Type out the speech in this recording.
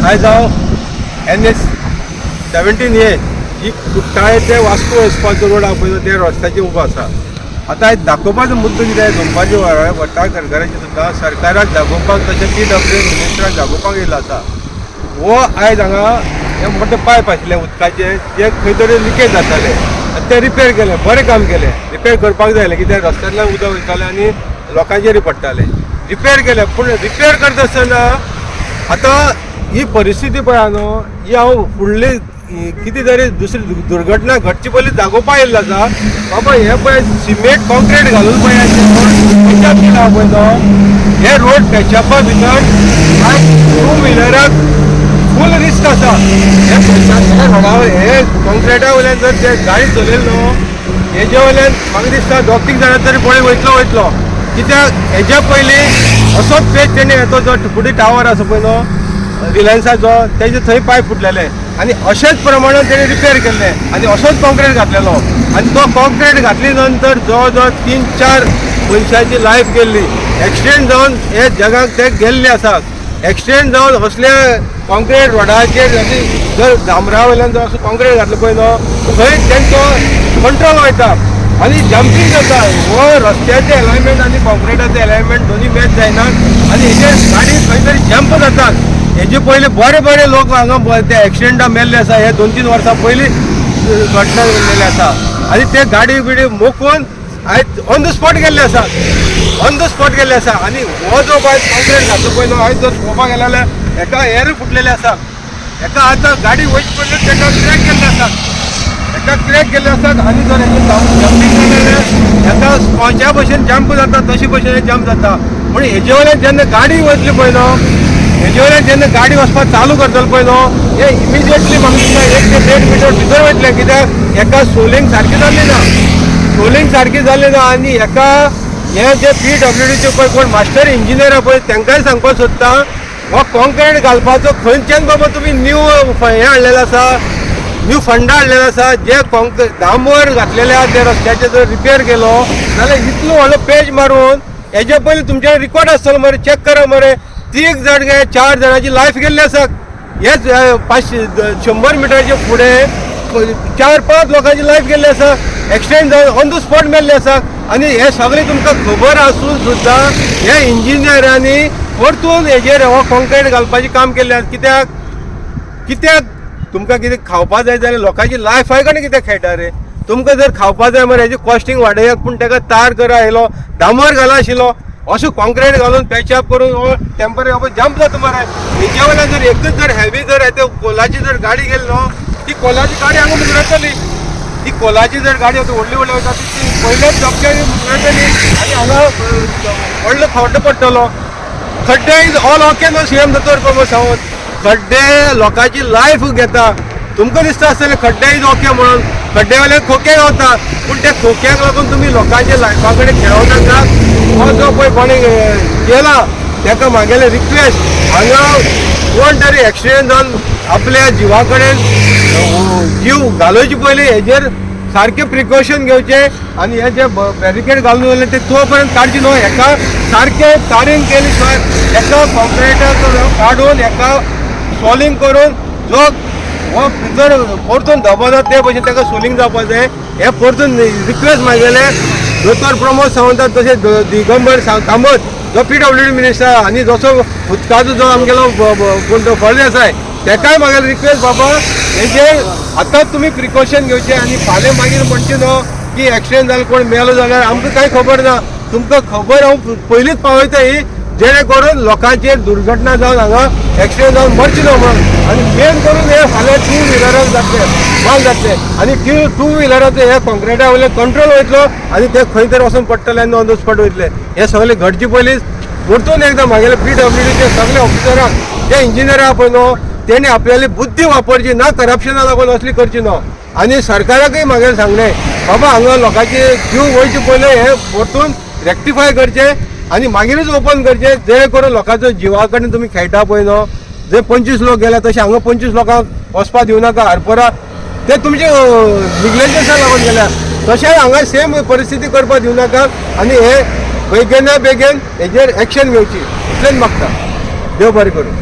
आयज हांव NH-17A ही कुट्टाळे ते वास्को वचपाचो रोड आहा पळय त्या रस्त्याचेर उबो आसा. आतां आयज दाखोवपाचो मुद्दो कितें दोनपाची वरां पडटा सरकाराची सुद्दां सरकाराक दाखोवपाक तशें PWD मिनिस्टराक दाखोवपाक येयलो आसा. हो आयज हांगा हे मोठे पायप आशिल्ले उदकाचे जे खंय तरी लिकेज जाताले आनी ते रिपेर केले, बरें काम केलें. रिपेर करपाक जाय कित्याक रस्त्यांतल्यान उदक वयतालें आनी लोकांचेर पडटाले. रिपेर केले पूण रिपेर करता आसतना आतां ही परिस्थिती पळय न्हू, ही हांव फुडली कितें तरी दुसरी दुर्घटना घडची पयलीं दाखोवपाक येयल्लो आसा. बाबा हे पळय सिमेंट कॉन्क्रीट घालून पळय पेचअप केला पळय तो, हे रोड पेचअपा भितर टू व्हिलराक फूल रिस्क आसा. हे रोडावर हे कॉन्क्रिटा वयल्यान जर ते गाडी चलयली न्हू, हेजे वयल्यान म्हाका दिसता 2-3 जाणां तरी पळय वयतलो. कित्याक हेज्या पयलीं असोच पेज तेणे येतो जो फुडें टावर आसा पळय न्हू रिलायन्साचो, तेजे थंय पायप फुटलेले आनी अशेंच प्रमाणान तेणे रिपेर केल्ले आनी असोच कॉन्क्रीट घातलेलो आनी तो कॉन्क्रीट घातले नंतर जवळ जवळ 3-4 मनशांची लायफ गेल्ली. एक्सिडेंट जावन हे जगाक ते गेल्ले आसा. एक्सिडेंट जावन असले कॉन्क्रीट रोडाचेर जर डांबरा वयल्यान जर असो कॉन्क्रीट घातलो पळय न्हू थंय तेंचो कंट्रोल वयता आनी जंपिंग जाता. हो रस्त्याचे अलायनमेंट आनी कॉन्क्रिटाचे अलायनमेंट दोनी मॅच जायना आनी हेजेर गाडी खंय तरी जंप जातात. हेजे पयलीं बरे लोक हांगा ते एक्सिडेंटान मेल्ले आसा. हे 2-3 वर्सां पयलीं घटना घडलेली आसा आनी ते गाडी बिडी मोखून आयज ऑन द स्पॉट गेल्ले आसा. आनी हो जो पळय कॉन्क्रीट घातलो पळय न्हू आयज जर पळोवपाक गेले जाल्यार एका हेर फुटलेले आसा. एका आतां गाडी वयचे पयलीं तेका क्रॅक केल्ले आसात आनी जर हेजे जंपींग केलें जाल्यार एका स्पॉन्जा भशेन जंप जाता तशी भशेन जंप जाता. पूण हेजे वयल्यान जेन्ना गाडी वयतली पळय न्हू, हेजे वयल्यान जेन्ना गाडी वचपाक चालू करतलो पळय न्हू हे इमिजिएटली म्हाका दिसता 1 ते 1.5 मिटर भितर वयतले. कित्याक एका सोलिंग सारकी जाल्ली ना आनी एका हे जे PWDचे पळय कोण मास्टर इंजिनियर आहा पळय तांकांय सांगपाक सोदता हो कॉन्क्रीट घालपाचो खंयच्यान बाबा तुमी न्यू हे हाडलेलो आसा, न्यू फंडा हाडलेलो आसा. जे डांबर घातलेले आहा ते रस्त्याचे जर रिपेर केलो जाल्यार इतलो व्हडलो पेज मारून हेजे पयलीं तुमचे रिकॉर्ड आसतलो मरे, चॅक करा मरे. 3 जाण गे 4 जाणांची लायफ गेल्ली आसा. हेच 100 मिटरचे फुडें 4-5 लोकांची लायफ गेल्ली आसा. एक्सिडेंट जावन ऑन द स्पॉट मेल्ले आसा आनी हे सगळें तुमकां खबर आसून सुद्दां हे इंजिनियरांनी परतून हेजेर हो कॉन्क्रीट घालपाचें काम केल्लें. कित्याक तुमकां कितें खावपाक जाय जाल्यार लोकांची लायफ आहे काय कित्याक खेळटा रे. तुमकां जर खावपाक जाय मरे हेजी कॉस्टिंग वाडयात पूण ताका तार करा आयलो, डांबर घाला आशिल्लो, असो कॉन्क्रीट घालून पॅचअप करून हो टेम्पररी बाबा जंप जाता मरे. हेजे वयल्यान जर एकच जर हेवी जर येते कोलाची जर गाडी गेली न्हू ती कोलाची गाडी हांगा मुजरतली. ती कोलाची जर गाडी व्हडली वयता ती पयलेच धपक्यान मुजरतली आनी हांगा व्हडलो खड्डो पडटलो. खड्डे इज ऑल ओके न्हू CM दोतोर प्रमोद सावंत. खड्डे लोकांची लायफ घेता. तुमकां दिसता आसतलें खड्डे इज ओके म्हणून, खड्डे वयल्यान खोके गावता पूण त्या खोक्याक लागून तुमी लोकांच्या लायफा कडेन खेळोंक नाका. हो जो पळय कोणी केला ताका म्हागेलें रिक्वेस्ट हांगा कोण तरी एक्सिडेंट जावन आपल्या जिवा कडेन जीव घालोवचे पयलीं हेजेर सारके प्रिकॉशन घेवचे आनी हे जे बॅरिकेड घालून दवरले ते तो पर्यंत काडचे न्हू. हेका सारके तारीन केली शिवाय एका कॉन्क्रिटाचो काडून एका सॉलिंग करून जो हो भितर परतून दबना ते भशेन ताका सोलिंग जावपाक जाय. हे परतून रिक्वेस्ट म्हागेलें दोतोर प्रमोद सावंताक तशें दिगंबर कामत जो PWD मिनिस्टर आनी जसो उदकाचो जो आमगेलो कोण तो फळदेसाय ताकाय म्हागेलें रिक्वेस्ट बाबा हेजेर आतांच तुमी प्रिकॉशन घेवचें आनी फाल्यां मागीर म्हणचें न्हू की एक्सिडेंट जालो कोण मेलो जाल्यार आमकां कांय खबर ना. तुमकां खबर हांव पयलींच पावयता ही जेणे करून लोकांचेर दुर्घटना जावन हांगा एक्सिडेंट जावन मरची न्हू म्हणून. आनी मेन करून हे फाल्यां 2 व्हिलराक जातले आनी 2 व्हिलराचो हे कॉन्क्रिटा वयले कंट्रोल वयतलो आनी ते खंय तरी वचून पडटले आनी ऑन द स्पॉट वयतले. हे सगळे घडचे पयलीं परतून एकदां म्हागेले PWDचे सगळे ऑफिसरांक जे इंजिनियर आहा पळय न्हू तेणी आपल्याली बुद्धी वापरची ना, करप्शना लागून असली करची न्हू. आनी सरकाराकय म्हागेलें सांगलें बाबा हांगा लोकांचे जीव वयचे पयले हे परतून रेक्टिफाय करचे आनी मागीरच ओपन करचे जेणे करून लोकांचो जिवा कडेन तुमी खेळटा पळय न्हू. जे 25 लोक गेले तशें हांगा 25 लोकांक वचपाक दिवं नाका. हरपरा ते तुमचे निग्लेजन्सा लागून गेल्या तशें हांगा सेम परिस्थिती करपाक दिवं नाका आनी हे बेगीना बेगीन हेजेर एक्शन घेवची इतलेंच मागता. देव बरें करूं.